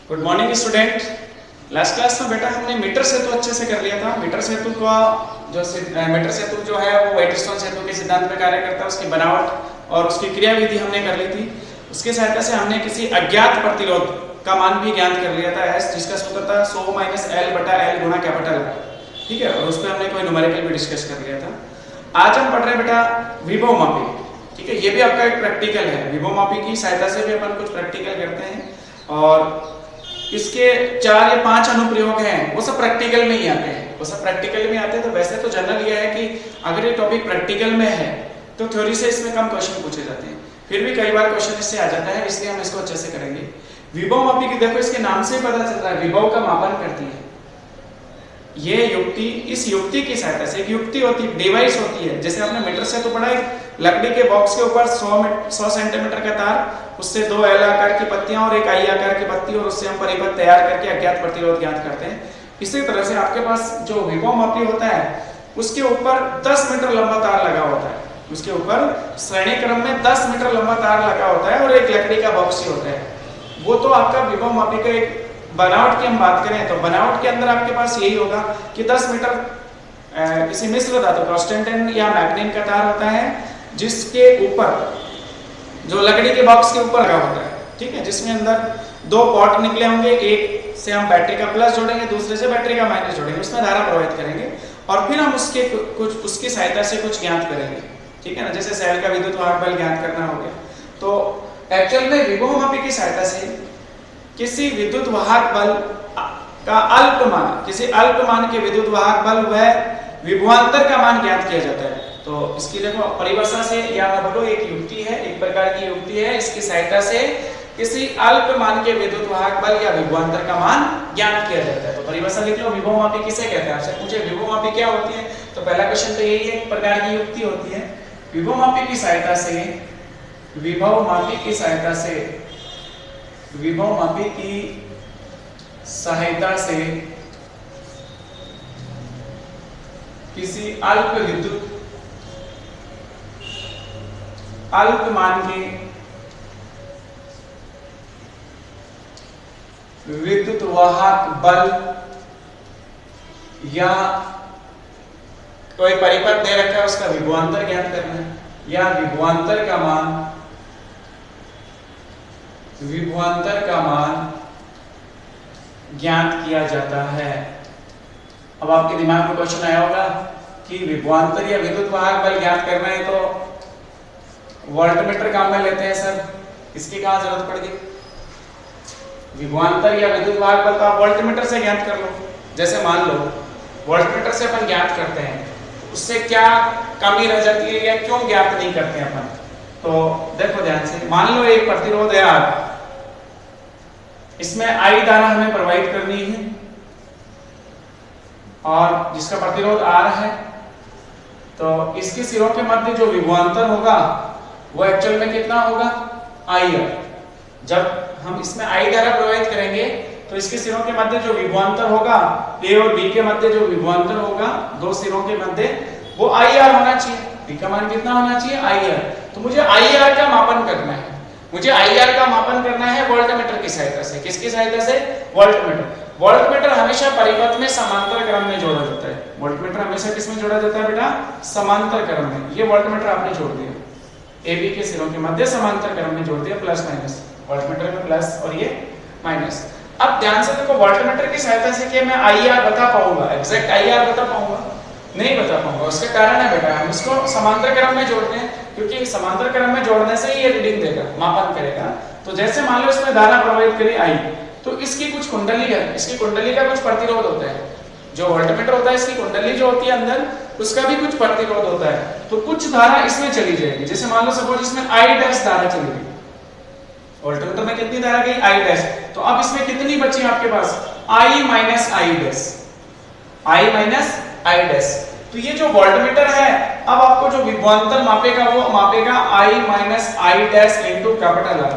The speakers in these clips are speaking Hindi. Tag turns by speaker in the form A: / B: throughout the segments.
A: Good morning student. Last class में बेटा हमने मीटर सेतु अच्छे से कर लिया था। मीटर सेतु का मीटर सेतु जो है वो व्हाइटस्टोन सेतु के सिद्धांत पे कार्य करता है। उसकी बनावट और उसकी क्रियाविधि हमने कर ली थी। उसके सहायता से हमने किसी अज्ञात प्रतिरोध का मान भी ज्ञात कर लिया था एस, जिसका सूत्र था 100 - L/L गुणा कैपिटल, ठीक है। और उस पर हमने कोई न्यूमेरिकल भी डिस्कस कर लिया था। आज हम पढ़ रहे हैं बेटा विभव मापी, ठीक है। ये भी आपका एक प्रैक्टिकल है। विभव मापी की सहायता से भी अपन कुछ प्रैक्टिकल करते हैं और इसके 4 या 5 अनुप्रयोग हैं, वो सब प्रैक्टिकल में ही आते हैं। वो सब प्रैक्टिकल में आते हैं। तो वैसे तो जनरल ये है कि अगर ये टॉपिक प्रैक्टिकल में है तो थ्योरी से इसमें कम क्वेश्चन पूछे जाते हैं, फिर भी कई बार क्वेश्चन इससे आ जाता है, इसलिए हम इसको अच्छे से करेंगे। विभव मापी की देखो इसके नाम से पता चलता है विभव का मापन करती है। ये युक्ति, इस युक्ति की सहायता से, एक युक्ति होती है, डिवाइस होती है। जैसे आपने मीटर से तो पढ़ा है, लकड़ी के बॉक्स के ऊपर 100 सेंटीमीटर का तार, उससे 2 L आकार की पत्तियां और एक I आकार की पत्ती, और उससे हम परिपथ तैयार करके अज्ञात प्रतिरोध ज्ञात करते हैं। इसी तरह से आपके पास जो विभव मापी होता है उसके ऊपर 10 मीटर लंबा तार लगा होता है। उसके ऊपर श्रेणी क्रम में 10 मीटर लंबा तार लगा होता है और एक लकड़ी का बॉक्स ही होता है। वो तो आपका विभव मापी का एक बनावट की हम बात करें तो बनावट के अंदर आपके पास यही होगा कि 10 मीटर किसी मिश्र धातु कांस्टेंटाइन या मैग्नीन का तार होता है, जिसके ऊपर जो लकड़ी के बॉक्स के ऊपर लगा होता है, ठीक है, जिसमें अंदर 2 पॉट निकले होंगे। एक से हम बैटरी का प्लस जोड़ेंगे, दूसरे से बैटरी का माइनस जोड़ेंगे, उसमें धारा प्रवाहित करेंगे और फिर हम उसकी सहायता से कुछ ज्ञात करेंगे, ठीक है ना। जैसे सेल का विद्युत वाहक बल ज्ञात करना हो गया। तो एक्चुअल में विभव मापी की सहायता से किसी विद्युत वाहक बल का अल्पमान, किसी अल्पमान के विद्युत वाहक बल व विभवांतर का मान ज्ञात किया जाता है। तो इसकी देखो परिभाषा से या मैं बोलो एक युक्ति है, एक प्रकार की युक्ति है। इसकी सहायता से किसी अल्पमान के विद्युत वाहक बल या विभवांतर का मान ज्ञात किया जाता है। तो परिभाषा लिख लो, विभव मापी किसे कहते हैं। आपसे पूछे विभव मापी क्या होती है, तो पहला क्वेश्चन तो यही है, एक प्रकार की युक्ति होती है। विभव मापी की सहायता से, विभव मापी की सहायता से, विभव मापी की सहायता से किसी अल्पमान के विद्युत वाहक बल या कोई परिपथ दे रखा है, उसका विभवांतर ज्ञात करना है, या विभवांतर का मान ज्ञात किया जाता है। अब आपके दिमाग में क्वेश्चन आया होगा कि विभवांतर या विद्युत वाहक बल ज्ञात करना है तो वोल्टमीटर काम में लेते हैं सर, इसकी कहां जरूरत पड़ गई। विभवांतर या विद्युत वाहक बल तो आप वोल्टमीटर से ज्ञात कर लो। जैसे मान लो वोल्टमीटर से अपन ज्ञात करते हैं, उससे क्या कमी रह जाती है या क्यों ज्ञात नहीं करते हैं अपन। तो देखो ध्यान से, मान लो एक प्रतिरोध है R, इसमें I धारा हमें प्रवाहित करनी है और जिसका प्रतिरोध R है, तो इसके सिरों के मध्य जो विभवांतर होगा वो एक्चुअल में कितना होगा, IR। जब हम इसमें I धारा प्रवाहित करेंगे तो इसके सिरों के मध्य जो विभवांतर होगा, A और B के मध्य जो विभवांतर होगा, 2 सिरों के मध्य, वो IR होना चाहिए। B का मान कितना होना चाहिए, IR। तो मुझे IR का मापन करना है, मुझे IR का मापन करना है वोल्टमीटर की सहायता से। किसकी सहायता से, वोल्टमीटर। वोल्टमीटर हमेशा परिपथ में समांतर क्रम में जोड़ा जाता है। वोल्टमीटर हमेशा किसमें जोड़ा जाता है बेटा, समांतर क्रम में। ये वोल्टमीटर आपने जोड़ दिया, AB के सिरों के मध्य समांतर क्रम में जोड़ दिया, प्लस माइनस, वोल्टमीटर में प्लस और ये माइनस। अब ध्यान से देखो, वोल्टमीटर की सहायता से क्या मैं IR बता पाऊंगा, एग्जैक्ट IR बता पाऊंगा, नहीं बता पाऊंगा। उसका कारण है बेटा, हम इसको समांतर क्रम में जोड़ते हैं, क्योंकि समांतर क्रम में जोड़ने से ही ये रीडिंग देगा, मापन करेगा। तो जैसे मान लो इसमें धारा प्रवाहित करी I, तो इसकी कुछ कुंडली है, इसकी कुंडली का कुछ प्रतिरोध होता है। जो वोल्टमीटर होता है, इसकी कुंडली जो होती है अंदर, उसका भी कुछ प्रतिरोध होता है। तो कुछ धारा इसमें चली जाएगी। जैसे मान लो सपोज इसमें I डैश धारा चली गई, वोल्टमीटर में कितनी धारा गई, I डैश। तो अब इसमें कितनी बची आपके पास, I minus I dash, I minus I dash. तो ये जो वोल्टमीटर है, अब आपको जो विभवांतर मापेगा वो मापेगा I minus I dash into capital R।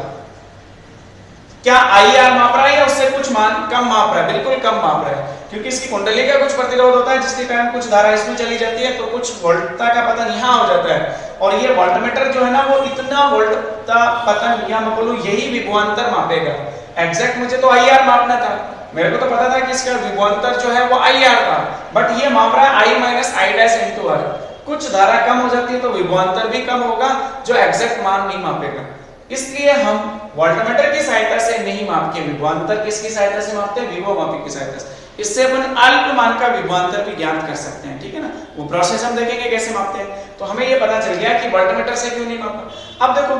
A: क्या IR माप रहा है या उससे कुछ मान कम माप रहा है, बिल्कुल कम माप रहा है, क्योंकि इसकी कुंडली का कुछ प्रतिरोध होता है, जिसके कारण कुछ धारा इसमें चली जाती है, तो कुछ वोल्टता का पतन यहाँ हो जाता है। और ये वोल्टमीटर जो है ना, वो इतना वोल्टता पतन या मैं बोलूं यही विभवांतर मापेगा। एग्जैक्ट मुझे तो आई आर मापना था, मेरे को तो पता था कि इसका विभवांतर जो है वो आई आर था, बट ये माप रहा है I minus I dash into R. कुछ धारा कम हो जाती है तो विभवांतर भी कम होगा, जो एग्जैक्ट मान नहीं मापेगा। इसलिए हम वोल्टमीटर की सहायता से नहीं माप के विभवांतर किसकी सहायता से मापते हैं, विभवमापी की सहायता से। इससे अपन अल्प मान का विभवांतर भी ज्ञात कर सकते हैं, ठीक है ना। वो प्रोसेस हम देखेंगे कैसे मापते हैं। तो हमें ये पता चल गया कि वोल्टमीटर से क्यों नहीं मापा। अब देखो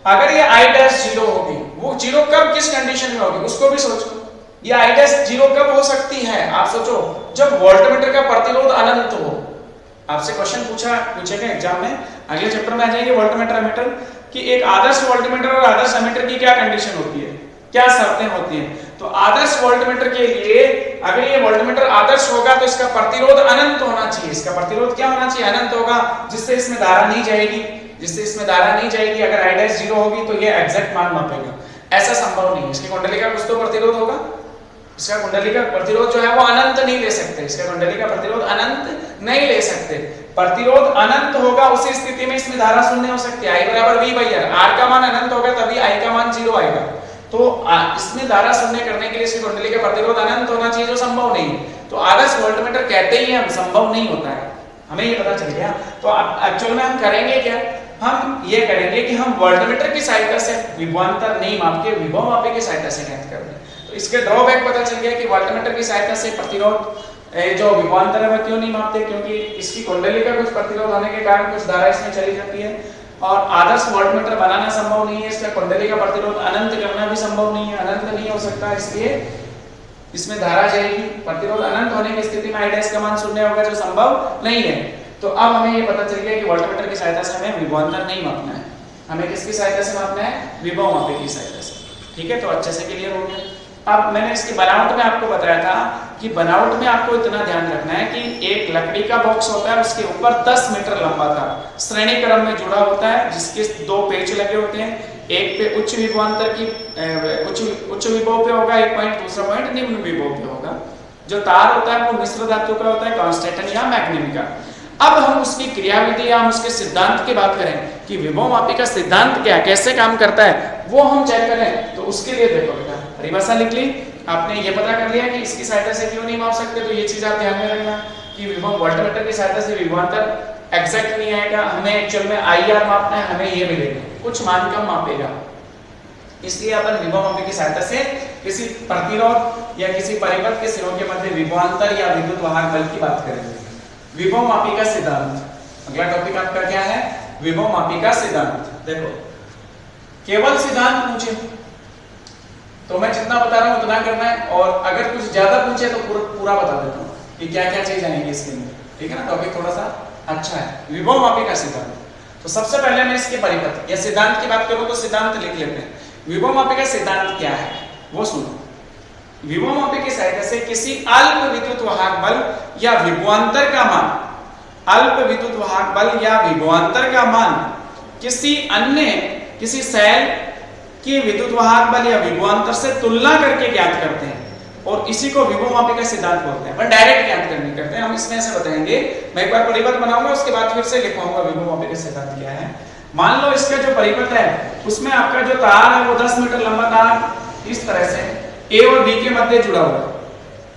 A: अगर ये आई डैश 0 होगी, वो 0 कब किस कंडीशन में होगी उसको भी सोचो। ये आई डैश 0 कब हो सकती है, आप सोचो, जब वोल्टमीटर का प्रतिरोध अनंत हो। आपसे क्वेश्चन पूछेगा एग्जाम में, अगले चैप्टर में आ जाएंगे वोल्टमीटर एमीटर, कि एक आदर्श वोल्टमीटर और आदर्श एमीटर की क्या कंडीशन होती है, क्या शर्तें होती हैं। तो आदर्श वोल्टमीटर के लिए अगर ये वोल्टमीटर आदर्श होगा तो इसका प्रतिरोध अनंत होना चाहिए। इसका प्रतिरोध क्या होना चाहिए, अनंत होगा, जिससे इसमें धारा नहीं जाएगी, जिससे इसमें धारा नहीं जाएगी। अगर आई डैश 0 होगी तो ये एग्जैक्ट मान मापेगा, ऐसा संभव नहीं है। इसकी कुंडली का कुछ तो प्रतिरोध होगा, इसका कुंडली का प्रतिरोध जो है वो अनंत नहीं ले सकते, इसका कुंडली का प्रतिरोध अनंत नहीं ले सकते। प्रतिरोध अनंत होगा उसी स्थिति में इसमें धारा शून्य हो सकती है, आई बराबर वी बाई आर। आर का मान अनंत होगा तभी आई का मान 0 आएगा। तो इसमें धारा शून्य करने के लिए इसकी कुंडली का प्रतिरोध अनंत होना चाहिए, जो संभव नहीं है। तो आदर्श वोल्टमीटर कहते ही हम संभव नहीं होता है, हमें ये पता चल गया। तो अब एक्चुअल में हम करेंगे क्या, हम ये करेंगे कि हम वोल्टमीटर की सहायता से विभवांतर नहीं माप के विभवमापी की सहायता से ज्ञात करेंगे। तो इसके ड्रॉबैक पता चल गया कि वोल्टमीटर की सहायता से प्रतिरोध जो विभवांतर है क्यों नहीं मापते, क्योंकि इसकी कुंडली का कुछ प्रतिरोध होने के कारण कुछ धारा इसमें चली जाती है। और आदर्श वोल्टमीटर बनाना संभव नहीं है, इसका कुंडली का प्रतिरोध अनंत करना भी संभव नहीं है, अनंत नहीं हो सकता, इसलिए इसमें धारा जाएगी। प्रतिरोध अनंत होने की स्थिति में आई डैश का मान शून्य होगा, जो संभव नहीं है। तो अब हमें ये पता चल गया कि वोल्टमीटर की सहायता से हमें विभवांतर नहीं मापना है, हमें किसकी सहायता से मापना है, विभवमापी की सहायता से। ठीक है, तो अच्छे से क्लियर हो गया। अब मैंने इसकी बनावट में आपको बताया था कि बनावट में आपको इतना ध्यान रखना है कि एक लकड़ी का बॉक्स होता है, उसके ऊपर 10 मीटर लंबा था श्रेणी क्रम में जुड़ा होता है, जिसके 2 पेच लगे होते हैं। एक पे उच्च विभवांतर की उच्च विभव पे होगा एक पॉइंट, दूसरा पॉइंट निम्न विभव पे होगा। जो तार होता है वो मिश्र धातु का होता है, कांस्टेंटन या मैग्नीम का। अब हम उसकी क्रियाविधि या हम उसके सिद्धांत की बात करें कि विभवमापी का सिद्धांत क्या, कैसे काम करता है, वो हम चेक करें। तो उसके लिए देखो बेटा परिभाषा लिख ली आपने, ये पता कर लिया कि इसकी सहायता से क्यों नहीं माप सकते। तो ये चीज आप ध्यान में रखना कि विभव वोल्टमीटर की सहायता से विभवांतर एग्जैक्ट नहीं आएगा, हमें एक्चुअल में आईआर मापना है, हमें ये मिलेगा, कुछ मान कम मापेगा। इसलिए अपन विभवमापी की सहायता से किसी प्रतिरोध या किसी परिपथ के सिरों के मध्य विभवांतर या विद्युत वाहक बल की बात करेंगे। विभवमापी का सिद्धांत, अगला टॉपिक आपका क्या है, विभवमापी का सिद्धांत। देखो केवल सिद्धांत पूछे तो मैं जितना बता रहा हूं उतना करना है, और अगर कुछ ज्यादा पूछे तो पूरा बता देता हूं कि क्या क्या चीज आएंगी इसके अंदर। ठीक है ना, टॉपिक थोड़ा सा अच्छा है। विभवमापी का सिद्धांत, तो सबसे पहले मैं इसके परिपथ या सिद्धांत की बात करूं तो सिद्धांत लिख लेते हैं। विभवमापी का सिद्धांत क्या है वो सुनो। विभवमापी की सहायता से किसी अल्प विद्युत वाहक बल या विभवांतर का मान, अल्प विद्युत वाहक बल या विभवांतर का मान किसी सेल की विद्युत वाहक बल या विभवांतर से तुलना करके ज्ञात करते हैं, और इसी को विभवमापी का सिद्धांत बोलते हैं। पर डायरेक्ट ज्ञात करने करते हैं, हम इसमें ऐसे बताएंगे। मैं एक बार परिपथ बनाऊंगा, उसके बाद फिर से लिखवाऊंगा विभवमापी का सिद्धांत क्या है। मान लो इसका जो परिपथ है उसमें आपका जो तार है वो 10 मीटर लंबा तार इस तरह से ए और बी के मध्य जुड़ा हुआ है।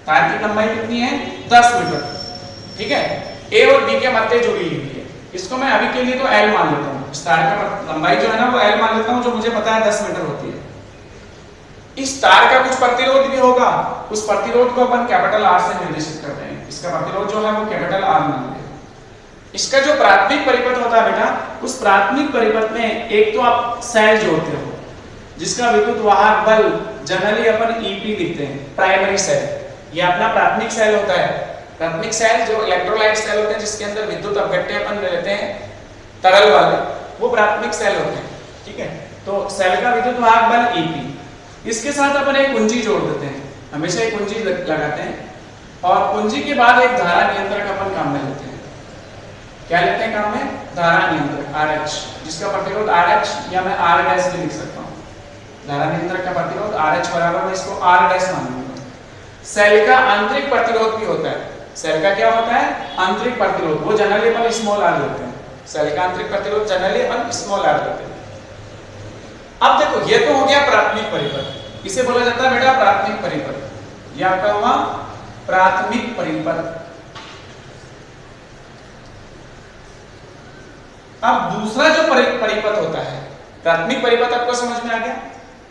A: तार की लंबाई कितनी है, 10 मीटर। ठीक है, ए और बी के मध्य जुड़ी हुई है। इसको मैं अभी के लिए तो एल मान लेता हूँ, इस तार का लंबाई जो है ना वो एल मान लेता हूँ, जो मुझे पता है 10 मीटर होती है। इस तार का कुछ प्रतिरोध भी होगा, उस प्रतिरोध को अपन कैपिटल आर से निर्देशित करते हैं। इसका प्रतिरोध जो है वो कैपिटल आर मान लेते हैं। इसका जो प्राथमिक परिपथ होता है बेटा, उस प्राथमिक परिपथ में एक तो आप सेल जोड़ते हो जिसका विद्युत वाहक बल जनरली अपन ईपी लिखते हैं, प्राइमरी सेल। ये अपना प्राथमिक सेल होता है। प्राथमिक सेल जो इलेक्ट्रोलाइट सेल होते हैं जिसके अंदर विद्युत अपघट्य अपन लेते हैं तरल वाले, वो प्राथमिक सेल होते हैं। ठीक है, तो सेल का विद्युत वाहक बल ईपी, इसके साथ अपन एक कुंजी जोड़ देते हैं, हमेशा एक कुंजी लगाते हैं, और कुंजी के बाद एक धारा नियंत्रक अपन काम में लेते हैं। क्या लेते हैं काम में, धारा नियंत्रक RH, जिसका प्रतिरोध RH या मैं R डैश भी लिख सकता हूँ। धारा नियंत्रक का प्रतिरोध RH बराबर मैं इसको R डैश मान लूंगा। सेल का आंतरिक प्रतिरोध भी होता है। सेल का क्या होता है, आंतरिक प्रतिरोध, वो जनरली अपन स्मॉल r लेते हैं। सेल का आंतरिक प्रतिरोध जनरली अपन स्मॉल r लेते हैं। अब देखो ये तो हो गया प्राथमिक परिपथ। इसे बोला जाता है बेटा प्राथमिक परिपथ। यह आपका हुआ प्राथमिक परिपथ। अब दूसरा जो परिपथ होता है, प्राथमिक परिपथ आपको समझ में आ गया।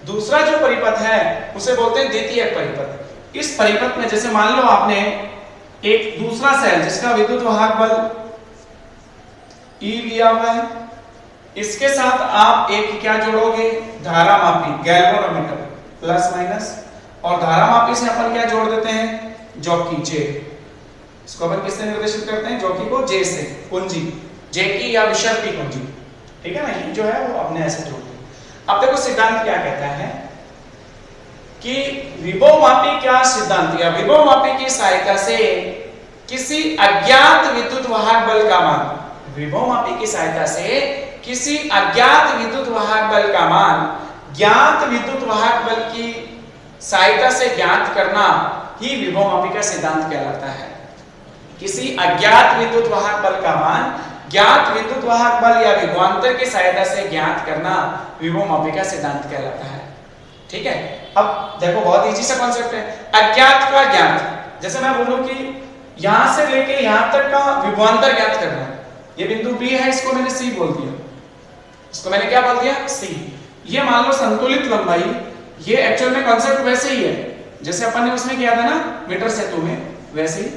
A: दूसरा जो परिपथ है उसे बोलते हैं द्वितीयक परिपथ। इस परिपथ में जैसे मान लो आपने एक दूसरा सेल जिसका विद्युत वाहक बल E लिया हुआ है, इसके साथ आप एक क्या जोड़ोगे, धारा मापी गैल्वेनोमीटर प्लस माइनस, और धारा मापी से अपन क्या जोड़ देते हैं, जॉकी जे। इसको अपन किससे निर्देशित करते हैं, जॉकी को जे से, कुंजी जे की या विषय की कुंजी, ठीक है ना, ये जो है वो अपने ऐसे जोड़ दिया। अब देखो सिद्धांत क्या कहता है कि विभव मापी क्या सिद्धांत या विभव मापी की सहायता से किसी अज्ञात विद्युत वाहक बल का मान, विभव मापी की सहायता से किसी अज्ञात विद्युत वाहक बल का मान ज्ञात विद्युत वाहक बल की सहायता से ज्ञात करना ही विभव मापी का सिद्धांत कहलाता है। किसी अज्ञात विद्युत वाहक बल का मान ज्ञात विद्युत वाहक बल या विभवांतर की सहायता से ज्ञात करना विभव मापी का सिद्धांत कहलाता है। ठीक है, अब देखो बहुत इजी सा कॉन्सेप्ट है, अज्ञात का ज्ञात। जैसे मैं बोलूं कि यहां से लेके यहां तक का विभवांतर ज्ञात करना है, ये बिंदु बी है, इसको मैंने सी बोल दिया, इसको मैंने क्या बोल दिया, सी। ये मान लो संतुलित लंबाई, ये एक्चुअल में कॉन्सेप्ट वैसे ही है जैसे अपन ने उसमें किया था ना मीटर सेतु में, वैसे ही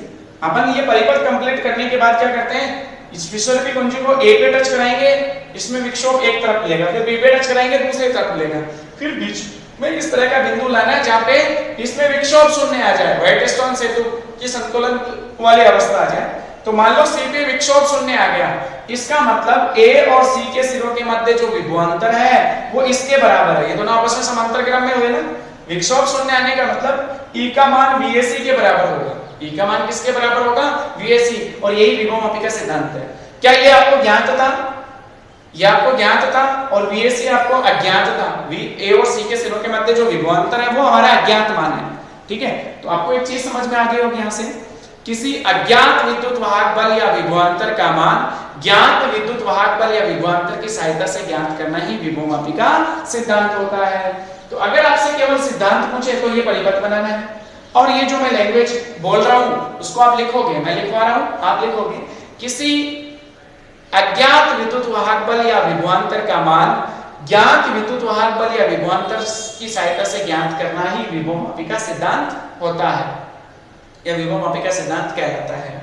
A: अपन ये परिपथ कंप्लीट करने के बाद क्या करते हैं, इस विषय की कुंजी को ए पे टच कराएंगे, इसमें विक्षोभ एक तरफ लेगा, फिर बी पे टच कराएंगे दूसरी तरफ लेगा, फिर बीच में इस तरह का बिंदु लाना है जहां पे इसमें विक्षोभ शून्य आ जाए, व्हाइटस्टोन सेतु की संतुलन वाली अवस्था आ जाए। तो मान लो सी पे विक्षोभ शून्य आ गया, इसका मतलब ए और सी के सिरों के मध्य जो विभवांतर है वो इसके बराबर है, ये दोनों आपस में समांतर क्रम में हुए ना। विक्षोभ शून्य आने का मतलब ई का मान वीएसी के बराबर होगा, ई का मान किसके बराबर होगा, वीएसी, और यही विभव मापी का सिद्धांत है। क्या ये आपको ज्ञात था, ये आपको ज्ञात था, और वीएसी आपको अज्ञात था। ए और सी के सिरों के मध्य जो विभवांतर है वो हमारा अज्ञात मान है। ठीक है, तो आपको एक चीज समझ में आ गई होगी यहां से, किसी अज्ञात विद्युत वाहक बल या विभवांतर का मान ज्ञात विद्युत वाहक बल या विभवांतर की सहायता से ज्ञात करना ही विभव मापी का सिद्धांत होता है। तो अगर आपसे केवल सिद्धांत पूछे तो ये परिपथ बनाना है, और ये जो मैं लैंग्वेज बोल रहा हूं उसको आप लिखोगे, मैं लिखवा रहा हूं आप लिखोगे, किसी अज्ञात विद्युत वाहक बल या विभवांतर का मान ज्ञात विद्युत वाहक बल या विभवांतर की सहायता से ज्ञात करना ही विभव मापी का सिद्धांत होता है, यह विभव मापी का सिद्धांत कहलाता है।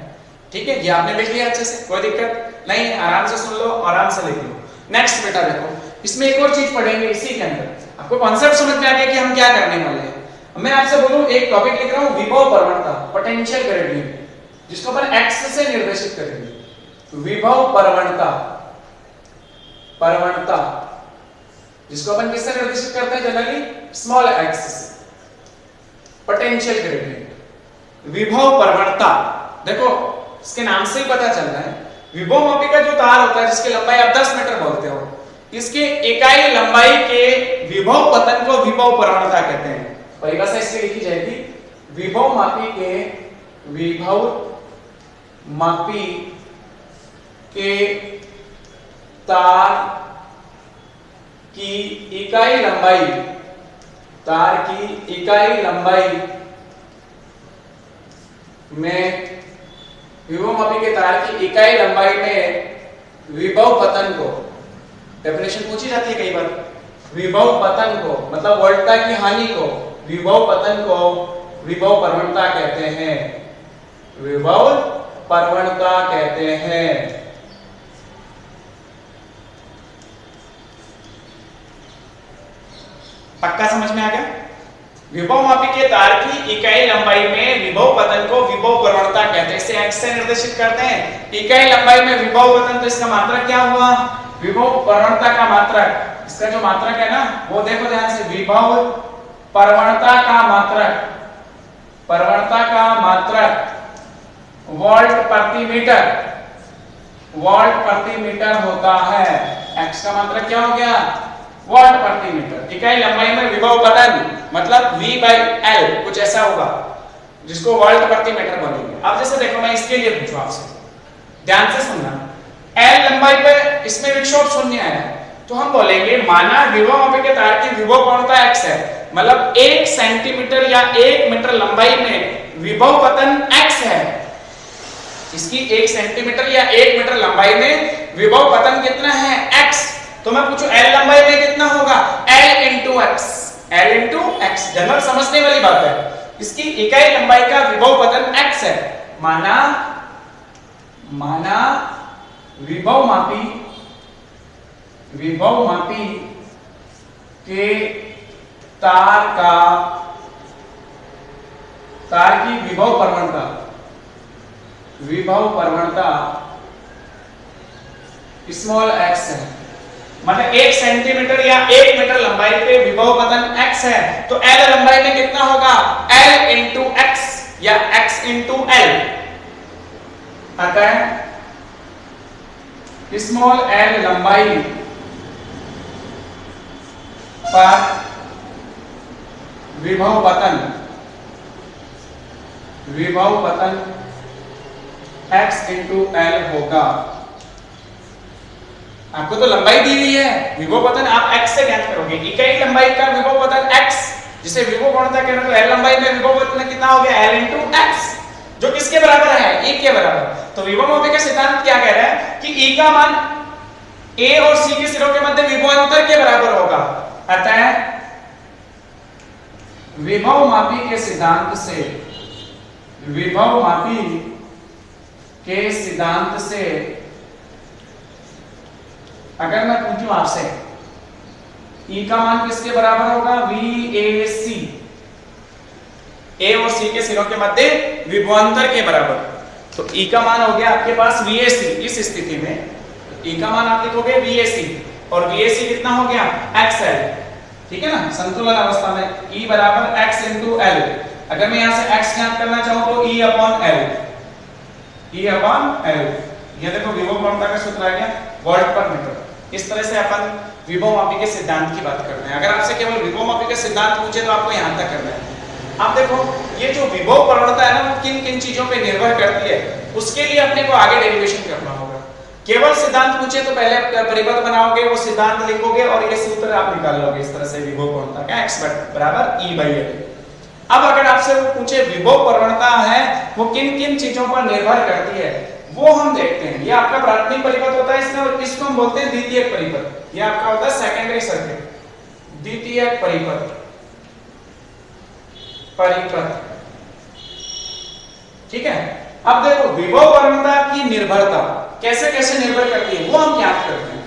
A: ठीक है, ये आपने लिख लिया अच्छे से, कोई दिक्कत नहीं, आराम से सुन लो, आराम से लिख लो। नेक्स्ट बेटा देखो, इसमें एक और चीज पढ़ेंगे इसी के अंदर, आपको कॉन्सेप्ट समझ में आ गया कि हम क्या करने वाले हैं। मैं आपसे बोलूं, एक टॉपिक लिख रहा हूं विभव प्रवणता, पोटेंशियल ग्रेडियंट, जिसको अपन एक्स से निर्देशित करेंगे। विभव प्रवणता, प्रवणता जिसको अपन किससे निर्देशित करते हैं, जनरली स्मॉल एक्स से। पोटेंशियल ग्रेडियंट, विभव प्रवणता, देखो इसके नाम से ही पता चल रहा है, विभव मापी का जो तार होता है जिसकी लंबाई आप 10 मीटर बोलते हो, इसके इकाई लंबाई के विभव पतन को विभव प्रवणता कहते हैं। परिभाषा इसकी लिखी जाएगी, विभव मापी के, विभव मापी के तार की इकाई लंबाई, तार की इकाई लंबाई में, विभव मापी के तार की इकाई लंबाई में विभव पतन को, डेफिनेशन पूछी जाती है कई बार, विभव पतन को मतलब वोल्टता की हानि को, विभव पतन को विभव प्रवणता कहते हैं, विभव प्रवणता कहते हैं। पक्का समझ में आ गया? विभव मापी के तार की इकाई लंबाई में विभव पतन को विभव प्रवणता कहते हैं, इसे एक्स से निर्देशित करते हैं। इकाई लंबाई में विभव पतन, तो इसका मात्रक क्या हुआ, विभव प्रवणता का मात्रक, इसका जो मात्रक है ना वो देखो ध्यान से, विभव प्रवणता का मात्रक, प्रवणता का मात्रक वोल्ट प्रति मीटर, वोल्ट प्रति मीटर होता है। एक्स का मात्रक क्या हो गया, वोल्ट प्रति मीटर। इकाई लंबाई में विभव पतन मतलब V/L कुछ ऐसा होगा जिसको वोल्ट प्रति मीटर बोलेंगे। अब जैसे देखो मैं इसके लिए पूछूं आपसे, ध्यान से सुनना, L लंबाई पे इसमें विक्षोभ शून्य है, तो हम बोलेंगे माना विभव मापी के तार की विभव प्रवणता x है, मतलब 1 सेंटीमीटर या 1 मीटर लंबाई में विभव पतन x है, इसकी 1 सेंटीमीटर या 1 मीटर लंबाई में विभव पतन कितना है x, तो मैं पूछूं L लंबाई में कितना होगा, L into x, L into x, general समझने वाली बात है। इसकी इकाई लंबाई का विभव पतन x है, माना विभव मापी के तार की विभव प्रवणता स्मॉल x है, मतलब 1 सेंटीमीटर या 1 मीटर लंबाई पे विभव पतन x है, तो L लंबाई में कितना होगा, L इंटू x या x इंटू L, अतः स्मॉल l लंबाई पर विभव पतन x इंटू L होगा। आपको तो लंबाई दी हुई है, विभव पतन आप x से ज्ञात करोगे, इकाई लंबाई का विभव पतन x, जिसे विभव प्रवणता कह रहे हैं, तो L लंबाई में विभव पतन कितना हो गया, L इंटू x, जो किसके बराबर है, E के बराबर। तो विभव मापी का सिद्धांत क्या कह रहा है कि E का मान A और C के सिरों के मध्य विभवांतर के बराबर होगा, अतः विभव मापी के सिद्धांत से अगर मैं पूछूं आपसे E का मान किसके बराबर होगा, VAC, A और C के सिरों के मध्य विभवांतर के बराबर, तो E का मान हो गया आपके पास VAC। इस स्थिति में E का मान आप लिखोगे VAC और VAC कितना हो गया, XL, ठीक है ना, संतुलन अवस्था में E बराबर x इंटू L। अगर मैं यहां से x ज्ञात करना चाहूं तो E अपॉन L, ये देखो विभव प्रवणता का सूत्र आ गया, वोल्ट पर मीटर। इस तरह से अपन विभव मापी के सिद्धांत की बात करते हैं। अगर आपसे केवल विभव मापी का सिद्धांत पूछे तो आपको यहां तक करना है। आप देखो ये जो विभव प्रवणता है ना, वो किन किन चीजों पे निर्भर करती है, उसके लिए अपने को आगे डेरिवेशन करना होगा। केवल सिद्धांत पूछे तो पहले परिपथ बनाओगे, वो सिद्धांत लिखोगे और ये सूत्र आप निकाल लोगे इस तरह से, विभव प्रवणता का x बराबर E/L। अब अगर आपसे वो पूछे विभव प्रवणता है वो किन किन चीजों पर निर्भर करती है, वो हम देखते हैं। ये आपका प्राथमिक परिपथ होता है, इसमें इसको हम बोलते हैं द्वितीयक परिपथ। ये आपका होता है सेकेंडरी सर्किट, द्वितीयक परिपथ, ठीक है। अब देखो विभव प्रवणता की निर्भरता कैसे कैसे निर्भर करती है वो हम ज्ञात करते हैं।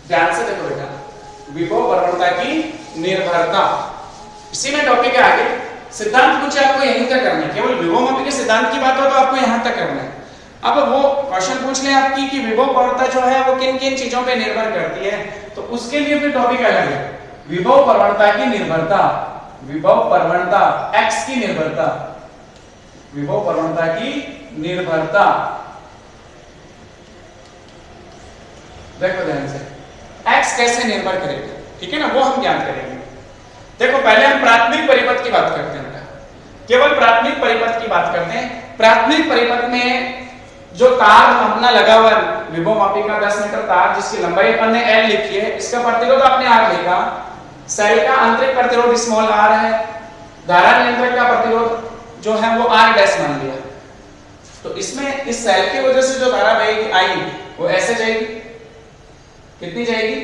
A: ध्यान से देखो बेटा, विभव प्रवणता की निर्भरता, इसी में टॉपिक है। आगे सिद्धांत पूछे आपको यहीं तक करना है, केवल विभव मापी के सिद्धांत की बात हो तो आपको यहां तक करना है। अब वो क्वेश्चन पूछ ले आपकी कि विभव प्रवणता जो है वो किन किन चीजों पे निर्भर करती है, तो उसके लिए फिर टॉपिक अलग है। विभव प्रवणता की निर्भरता, विभव प्रवणता x की निर्भरता, विभव प्रवणता की निर्भरता, देखो ध्यान से x कैसे निर्भर करेगा, ठीक है ना, वो हम ज्ञात करेंगे। देखो पहले हम प्राथमिक परिपथ की बात करते हैं, केवल प्राथमिक परिपथ की बात करते हैं। प्राथमिक परिपथ में जो तार अपना लगा हुआ है विभव मापी का 10 मीटर तार, जिसकी लंबाई अपन ने L लिखी है, इसका प्रतिरोध आपने R लिखा, सेल का आंतरिक प्रतिरोध स्मॉल r है, धारा नियंत्रक का प्रतिरोध जो है वो R डैश मान लिया। तो इसमें इस सेल की वजह से जो धारा बहेगी I, वो ऐसे जाएगी, कितनी जाएगी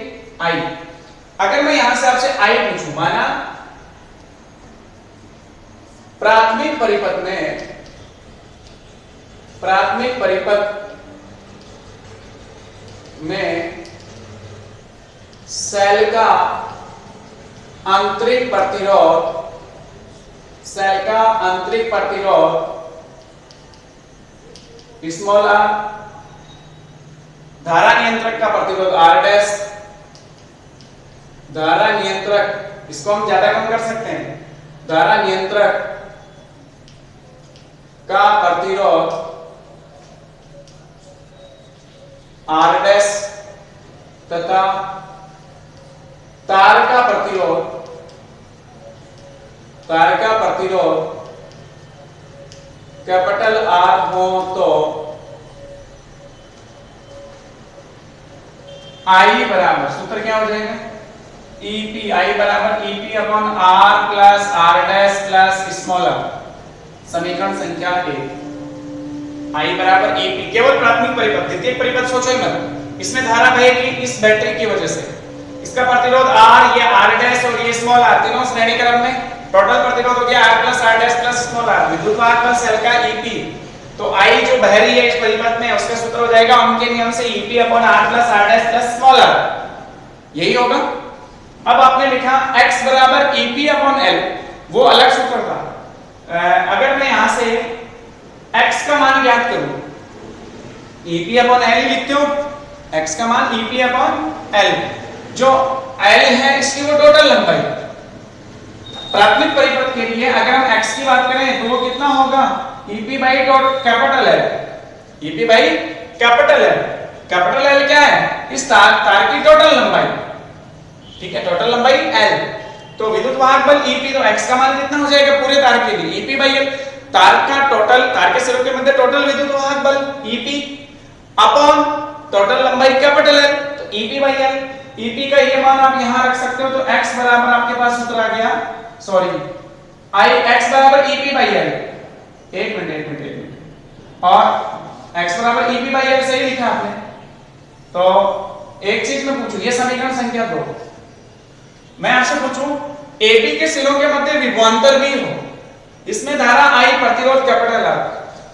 A: I। अगर मैं यहां से आपसे I पूछूं, माना प्राथमिक परिपथ में, प्राथमिक परिपथ में सेल का आंतरिक प्रतिरोध, सेल का आंतरिक प्रतिरोध स्मॉल r, धारा नियंत्रक का प्रतिरोध R डैश, धारा नियंत्रक इसको हम ज्यादा कम कर सकते हैं, धारा नियंत्रक का प्रतिरोध R डैश तथा तार का प्रतिरोध, तार का प्रतिरोध कैपिटल R हो तो I बराबर, सूत्र क्या हो जाएगा, ईपी आई बराबर EP upon R plus R dash plus small R. समीकरण संख्या 1 आई बराबर ईपी, केवल प्राथमिक परिपथ, द्वितीयक परिपथ सोचो ही मत। इसमें धारा बहेगी इस बैटरी की वजह से, इसका प्रतिरोध R, ये R डैश और ये स्मॉल r, तीनों श्रेणी क्रम में, टोटल प्रतिरोध हो गया R plus R dash plus small r। विद्युत वाहक बल सेल का EP, तो I जो बह रही है इस परिपथ में, उसका सूत्र हो जाएगा उनके नियम से EP upon R plus R dash plus small r, यही होगा। अब आपने लिखा x बराबर EP अपॉन L, वो अलग सूत्र था। अगर मैं यहां से x का मान ज्ञात करूं, EP अपॉन L ही लिखते हो, x का मान EP अपॉन L, जो L है इसकी वो टोटल लंबाई। प्राथमिक परिपथ के लिए अगर हम x की बात करें तो वो कितना होगा, EP by capital L, EP by capital L। Capital L क्या है, इस तार की टोटल लंबाई, ठीक है, टोटल लंबाई L। तो विद्युत वाहक बल EP, तो x का मान कितना हो जाएगा पूरे तार के लिए, EP बाई L, तार का टोटल, तार के सिरों के मध्य टोटल विद्युत वाहक बल EP अपॉन टोटल लंबाई कैपिटल L, तो EP बाई L। EP का ये मान आप यहां रख सकते हो, तो x बराबर आपके पास सूत्र आ गया, सॉरी x बराबर EP बाई L, एक मिनट, और x बराबर EP बाई L सही लिखा आपने। तो एक चीज मैं पूछूं, ये समीकरण संख्या 2, मैं आपसे पूछूं AB के सिरों के मध्य विभवांतर V हो, इसमें धारा I, प्रतिरोध कैपिटल R,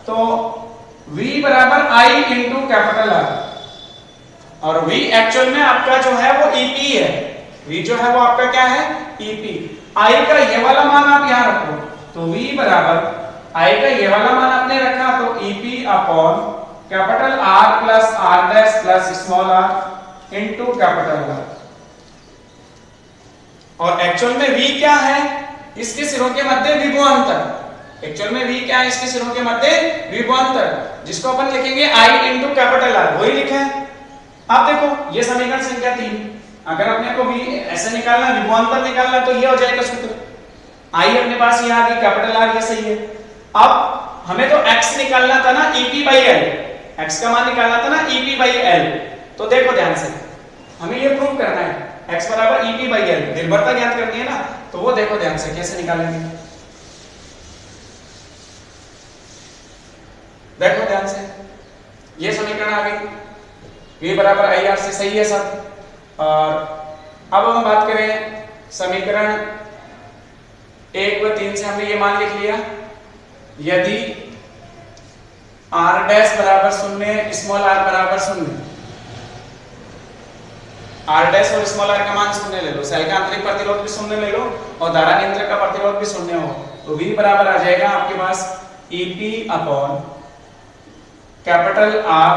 A: तो V बराबर I इंटू कैपिटल R, और V एक्चुअल में आपका जो है वो EP है, V जो है वो आपका क्या है, EP। I का ये वाला मान आप यहां रखो, तो V बराबर I का ये वाला मान आपने रखा, तो EP upon capital R plus R dash plus small r into capital R। और एक्चुअल में V क्या है, इसके सिरों के मध्य विभवांतर, एक्चुअल में V क्या है, इसके सिरों के मध्य विभवांतर, जिसको अपन लिखेंगे I इंटू कैपिटल R, वही लिखा है। आप देखो ये समीकरण संख्या 3, अगर अपने को V ऐसे निकालना, विभवांतर निकालना, तो ये हो जाएगा सूत्र, I अपने पास ये आ गई, कैपिटल R ये सही है। अब हमें तो x निकालना था ना, EP बाई L, x का मान निकालना था ना EP बाई L, तो देखो ध्यान से, हमें ये प्रूव करना है x बराबर EP बाई L, निर्भरता ज्ञात करनी है ना, तो वो देखो ध्यान से कैसे निकालेंगे, देखो ध्यान से, ये समीकरण आ गई, V बराबर IR से सही है सब। और अब हम बात करें समीकरण 1 व 3 से, हमने ये मान लिख लिया, यदि R डैश बराबर 0, स्मॉल r बराबर 0, R डैश और स्मॉल r का मान 0 ले लो, सेल का आंतरिक प्रतिरोध भी 0 ले लो, और धारा नियंत्रक का प्रतिरोध भी 0 हो, तो V बराबर आ जाएगा आपके पास EP upon capital R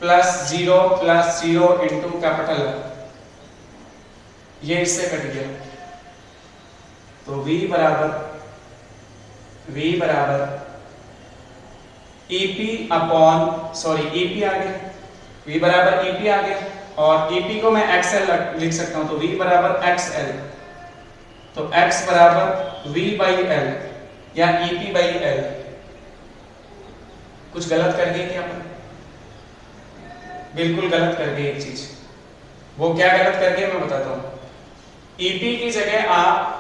A: plus 0 into capital R, ये इससे कट गया, तो V बराबर EP अपॉन, सॉरी EP आ गया, V बराबर EP आ गया, और EP को मैं XL लिख सकता हूं, तो V बराबर XL, तो X बराबर V बाई L या EP बाई L। कुछ गलत कर दिया क्या अपन? बिल्कुल गलत कर गए एक चीज, वो क्या गलत कर गए मैं बताता हूं। EP की जगह आप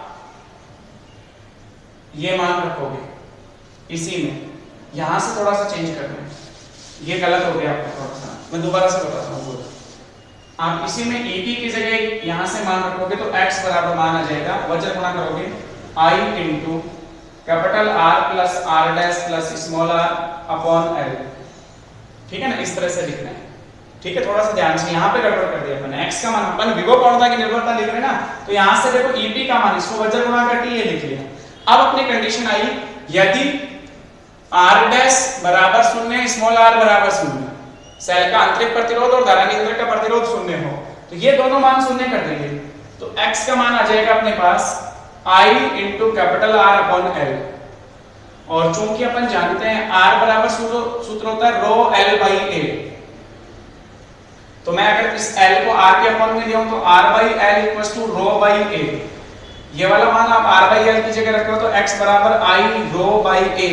A: ये मान रखोगे इसी में, यहां से थोड़ा सा चेंज करना है, ये गलत हो गया आपका थोड़ा सा, मैं दोबारा से बताता हूँ। आप इसी में EP की जगह यहां से मान रखोगे तो x बराबर मान आ जाएगा, वज्र गुणा करोगे I into capital R plus R dash plus small r upon L, ठीक है ना, इस तरह से लिखना है, ठीक है। थोड़ा सा ध्यान से, यहाँ पे गड़बड़ कर दिया अपने, x का मान अपन विभव प्रवणता की निर्भरता लिख रहे हैं ना, तो यहाँ से देखो EP का मान, इसको वज्र गुणा करके ये लिख लिया। अब अपनी कंडीशन आई, यदि R डैश बराबर 0, स्मॉल r बराबर 0, सेल का आंतरिक प्रतिरोध और धारा नियंत्रक का प्रतिरोध 0 हो, तो ये दोनों मान 0 कर देंगे, तो x का मान आ जाएगा अपने पास I into capital R upon L, और चूंकि अपन जानते हैं R बराबर सूत्र होता है रो L बाई A, तो मैं अगर इस L को R के अपॉन में लिया तो R by L equals to rho by A, ये वाला मान आप R बाई L की जगह रखो तो x बराबर I रो बाई A,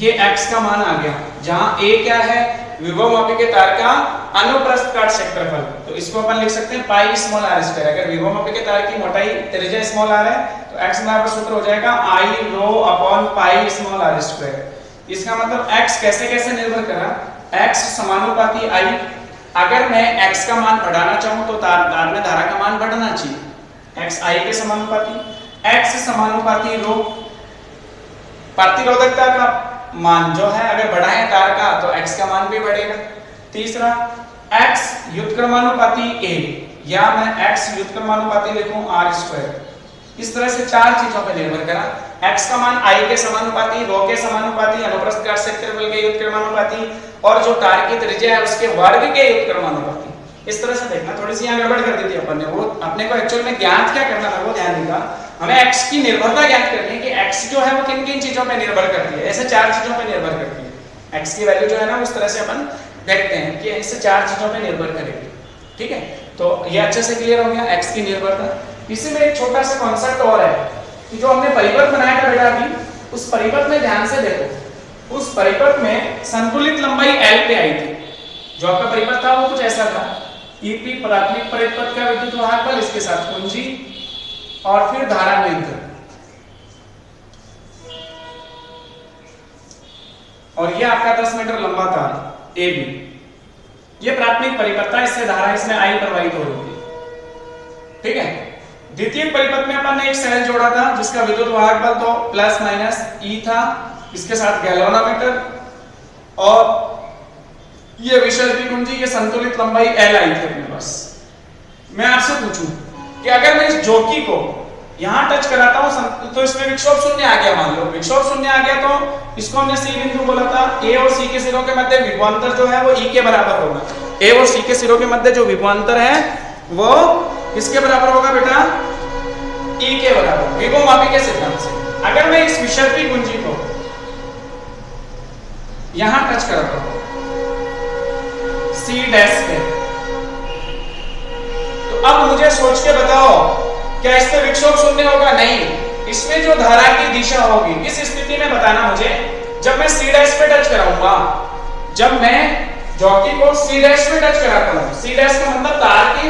A: ये x का मान आ गया, जहां A क्या है, विभवमापी के तार का अनुप्रस्थ काट क्षेत्रफल। तो इसको अपन लिख सकते हैं पाई स्मॉल आर स्क्वायर। अगर विभवमापी के तार की मोटाई त्रिज्या स्मॉल आर है तो x बराबर सूत्र हो जाएगा I rho upon pi small r square. इसका मतलब x कैसे कैसे निर्भर करा, x समानुपाती I। अगर मैं x का मान बढ़ाना चाहूं तो तार में धारा का मान बढ़ना चाहिए, x I के समानुपाती, x समानुपाती रो। प्रतिरोधकता का मान जो है अगर बढ़ाएं तार का तो x का मान भी बढ़ेगा। तीसरा x व्युत्क्रमानुपाती a, या मैं x व्युत्क्रमानुपाती लिखूं r स्क्वायर। इस तरह से चार चीजों पर निर्भर करा, x का मान I के समानुपाती, रो के समानुपाती, अनुप्रस्थ काट क्षेत्रफल के व्युत्क्रमानुपाती और जो तार की त्रिज्या है उसके वर्ग के व्युत्क्रमानुपाती। इस तरह से देखना, थोड़ी सी यहाँ गड़बड़ कर दी थी अपन ने। वो अपने को एक्चुअल में ज्ञात क्या करना था वो ध्यान देगा। हमें x की निर्भरता ज्ञात करनी है कि x जो है वो किन किन चीजों पे निर्भर करती है। ऐसे चार चीजों पे निर्भर करती है। x की वैल्यू जो है ना उस तरह से अपन देखते हैं कि इससे चार चीजों पे निर्भर करेगी। ठीक है, तो ये अच्छे से क्लियर हो गया x की निर्भरता। इसी में एक छोटा सा कॉन्सेप्ट और है कि जो हमने परिपथ बनाया था बेटा अभी, उस परिपथ में ध्यान से देखो, उस परिपथ में संतुलित लंबाई L पे आई थी। जो आपका परिपथ था वो कुछ ऐसा था, EP प्राथमिक परिपथ का विद्युत वाहक बल, इसके साथ कुंजी और फिर धारा नियंत्रण, और ये आपका 10 मीटर लंबा तार AB। ये प्राथमिक परिपथ था, इससे धारा इसमें I प्रवाहित हो रही थी। ठीक है, द्वितीय परिपथ में अपन ने एक सेल जोड़ा था जिसका विद्युत वाहक बल तो प्लस माइनस E था, इसके साथ गैल्वेनोमीटर और ये विशेष कुंजी, ये संतुलित लंबाई L आई थी अपने पास। मैं आपसे पूछूं कि अगर मैं इस जोकी को यहां टच कराता हूं तो इसमें विक्षोभ शून्य आ गया, मान लो विक्षोभ शून्य आ गया तो इसको हमने C बिंदु बोला था। A और C के सिरों के मध्य विभवांतर जो है वो E के बराबर होगा। A और C के सिरों के मध्य जो विभवांतर है वो किसके बराबर होगा बेटा, E के बराबर, विभवमापी के सिद्धांत से। अगर मैं इस विषर्पी कुंजी को यहां टच कराता हूं C डैश पे, तो अब मुझे सोच के बताओ क्या इसमें विक्षोभ शून्य होगा? नहीं, इसमें जो धारा की दिशा होगी इस स्थिति में बताना मुझे, जब मैं C डैश पे टच कराऊंगा, जब मैं जॉकी को C डैश पे टच कराता हूं, C डैश का मतलब तार की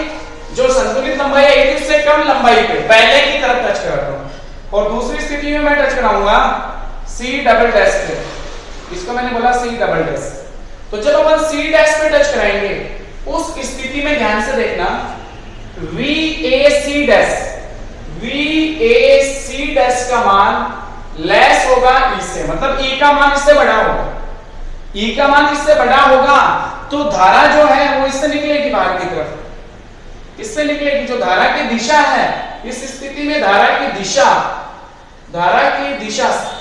A: जो संतुलित लंबाई है इससे कम लंबाई पे पहले की तरफ टच कराता हूं, और दूसरी स्थिति में मैं टच कराऊंगा C डबल डैश पे, इसको मैंने बोला C डबल डैश। तो जब अपन C डैश पे टच कराएंगे उस स्थिति में ध्यान से देखना, VAC डैश का मान लेस होगा E से, मतलब E का मान इससे बड़ा होगा। E का मान इससे बड़ा होगा तो धारा जो है वो इससे निकलेगी बाहर की तरफ, इससे निकलेगी। जो धारा की दिशा है, इस स्थिति में धारा की दिशा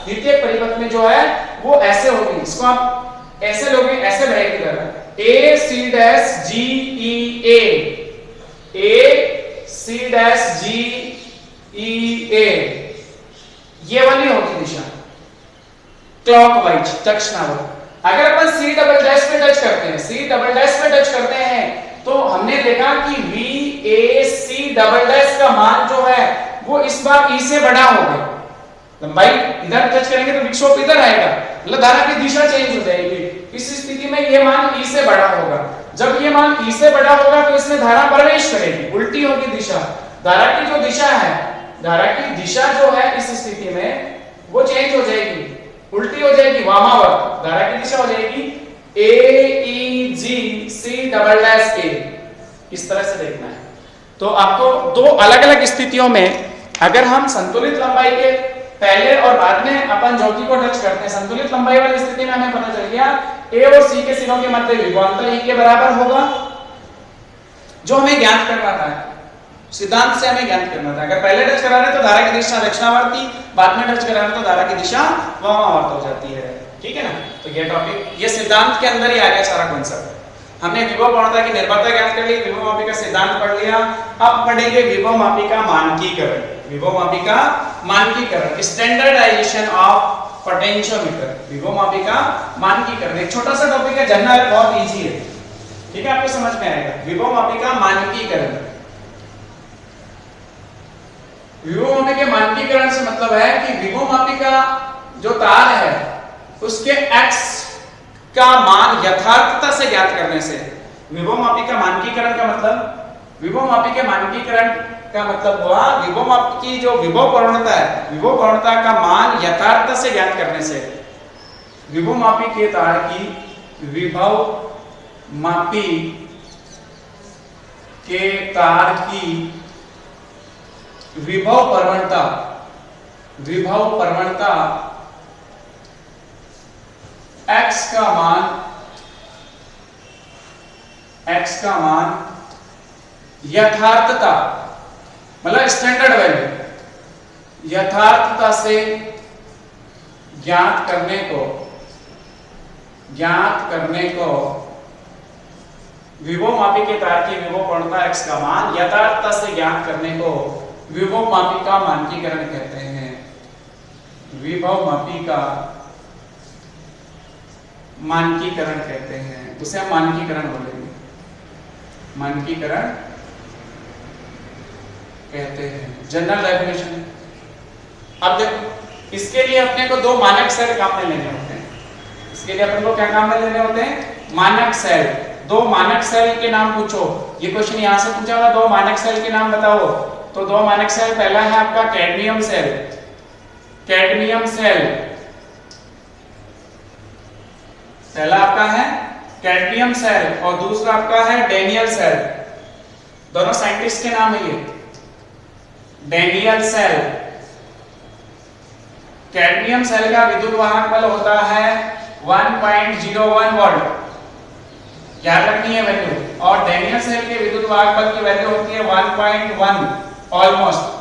A: द्वितीय परिपथ में जो है वो ऐसे होगी। इसको आप ऐसे लोगे, ऐसे ब्रेक करेगा AC dash GEA, AC dash GEA, ये वाली होगी दिशा क्लॉकवाइज, दक्षिणावर्त। अगर अपन C डबल डैश पे टच करते हैं, C डबल डैश पे टच करते हैं तो हमने देखा कि VAC डबल डैश का मान जो है वो इस बार E से बड़ा होगा। लंबाई इधर टच करेंगे तो विक्षोभ इधर आएगा, मतलब धारा की दिशा चेंज हो जाएगी। इस स्थिति में ये मान E से बड़ा होगा। जब ये मान E से बड़ा होगा तो इसमें धारा प्रवेश करेगी, उल्टी होगी दिशा। धारा की जो दिशा है, धारा की दिशा जो है इस स्थिति में वो चेंज हो जाएगी, उल्टी हो जाएगी, वामावर्त। धारा की दिशा हो जाएगी AEGC डबल डैश A। इस तरह से देखना है। तो आपको दो अलग अलग स्थितियों में, अगर हम संतुलित लंबाई के पहले और बाद में अपन ज्योति को टच करते हैं, संतुलित लंबाई वाली स्थिति में हमें पता चल गया A और C के सिरों के मध्य विभवांतर E के बराबर होगा। जो हमें ज्ञात करना था, सिद्धांत से हमें ज्ञात करना था, अगर पहले टच करा रहे तो धारा की दिशा दक्षिणावर्ती, बाद में टच करा रहे तो धारा की दिशा वामावर्त हो जाती है। ठीक है ना। तो ये टॉपिक, ये सिद्धांत के अंदर ही आ गया सारा कॉन्सेप्ट। हमने विभवपूर्णता की निर्भरता ज्ञात कर ली, विभवमापी का सिद्धांत पढ़ लिया। अब पढ़ेंगे विभवमापी का मानकीकरण। विभवमापी का मानकीकरण, स्टैंडर्डाइजेशन ऑफ पोटेंशियोमीटर। विभवमापी का मानकीकरण एक छोटा सा टॉपिक है, जनरल, बहुत इजी है। ठीक है, आपको समझ में आएगा। विभवमापी का मानकीकरण, विभवमापी के मानकीकरण से मतलब है कि विभवमापी का जो तार है उसके x का मान यथार्थता से ज्ञात करने से। विभव मापी का मानकीकरण का मतलब, विभव मापी के मानकीकरण का मतलब हुआ विभव मापी की जो विभव प्रवणता है, विभव प्रवणता का मान यथार्थता से ज्ञात करने से। विभव मापी के तार की विभव मापी के तार की विभव प्रवणता, विभव प्रवणता x का मान यथार्थता मतलब स्टैंडर्ड वैल्यू, यथार्थता से ज्ञात करने को विभव मापी के तार की विभव प्रवणता x का मान यथार्थता से ज्ञात करने को विभव मापी का मानकीकरण कहते हैं। विभव मापी का मानकीकरण कहते हैं, उसे हम मानकीकरण बोलेंगे, मानकीकरण कहते हैं, जनरल डेफिनेशन। अब देखो इसके लिए अपने को दो मानक सेल काम में लेने होते हैं, इसके लिए अपने को क्या काम में लेने होते हैं, मानक सेल। दो मानक सेल के नाम पूछो, ये क्वेश्चन यहां से पूछा हुआ, दो मानक सेल के नाम बताओ, तो दो मानक सेल, पहला है आपका कैडमियम सेल, कैडमियम सेल, पहला आपका है कैडमियम सेल और दूसरा आपका है डेनियल सेल। दोनों साइंटिस्ट के नाम है ये, डेनियल सेल। कैडमियम सेल का विद्युत वाहक बल होता है 1.01 वोल्ट, याद रखनी है वैल्यू, और डेनियल सेल के विद्युत वाहक बल की वैल्यू होती है 1.1 ऑलमोस्ट,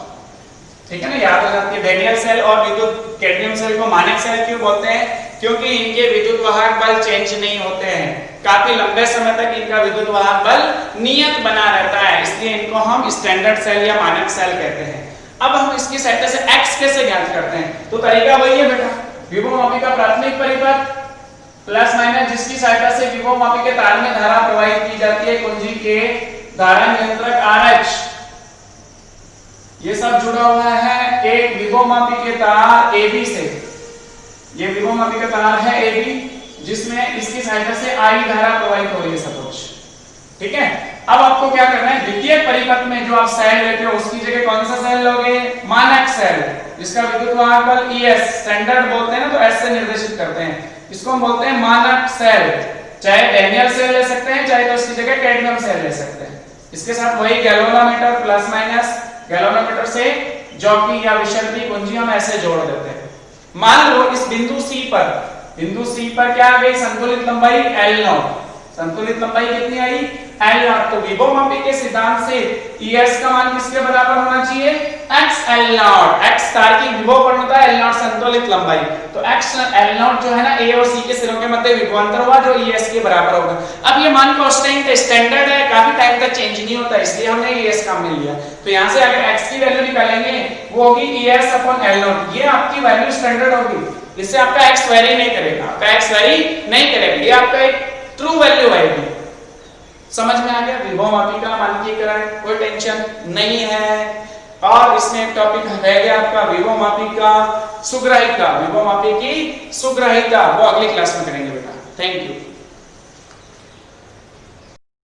A: ठीक है ना, याद हो जाती है। डेनियल सेल और विद्युत कैडमियम सेल को मानक सेल क्यों बोलते हैं, क्योंकि इनके विद्युत वाहक बल चेंज नहीं होते हैं, काफी लंबे समय तक इनका विद्युत वाहक बल नियत बना रहता है, इसलिए इनको हम स्टैंडर्ड सेल या मानक सेल कहते हैं। अब हम इसकी सहायता से x कैसे ज्ञात करते हैं, तो तरीका वही है बेटा, विभव मापी का प्राथमिक परिपथ प्लस माइनस, जिसकी सहायता से विभव मापी के तार में धारा प्रवाहित की जाती है, कुंजी के धारा नियंत्रक RH, ये सब जुड़ा हुआ है एक विभव मापी के तार AB से। ये विभव मापी का तार है AB, जिसमें इसकी सहायता से I धारा प्रवाहित हो रही है सपोज, ठीक है। अब आपको क्या करना है, द्वितीयक परिपथ में जो आप सेल लेते हो उसकी जगह कौन सा सेल लोगे, मानक सेल, जिसका विद्युत वाहक बल ES, स्टैंडर्ड बोलते हैं ना, तो S से निर्देशित करते हैं, इसको हम बोलते हैं मानक सेल। चाहे डेनियल सेल ले सकते हैं, चाहे तो उसकी जगह कैडमियम सेल ले सकते हैं। इसके साथ वही गैल्वेनोमीटर प्लस माइनस, गैल्वेनोमीटर से जॉकी या विशर्ती कुंजी हम ऐसे जोड़ देते हैं। मान लो इस बिंदु C पर क्या आ गई, संतुलित लंबाई L0, संतुलित लंबाई कितनी आई, L0। तो विभव मापी के सिद्धांत से ES का मान किसके बराबर होना चाहिए, x L0, x तार की विभव प्रवणता L0 संतुलित लंबाई, तो x L0 जो है ना A और C के सिरों के मध्य विभवांतर हुआ जो ES के बराबर होगा। अब ये मान कांस्टेंट स्टैंडर्ड है, काफी टाइम तक चेंज नहीं होता, इसलिए हमने ES का मिल लिया। तो यहां से अगर x की वैल्यू निकालेंगे वो होगी ES अपॉन L0, ये आपकी वैल्यू स्टैंडर्ड होगी, इससे आपका x वेरी नहीं करेगा, आपका x वेरी नहीं करेगा, ये आपका एक ट्रू वैल्यू आएगी। समझ में आ गया, विभव मापी का मानकीकरण, कोई टेंशन नहीं है। और इसमें एक टॉपिक रह गया आपका विभव मापी का सुग्राहिता, विभव मापी की सुग्राहिता, वो अगली क्लास में करेंगे बेटा। Thank you.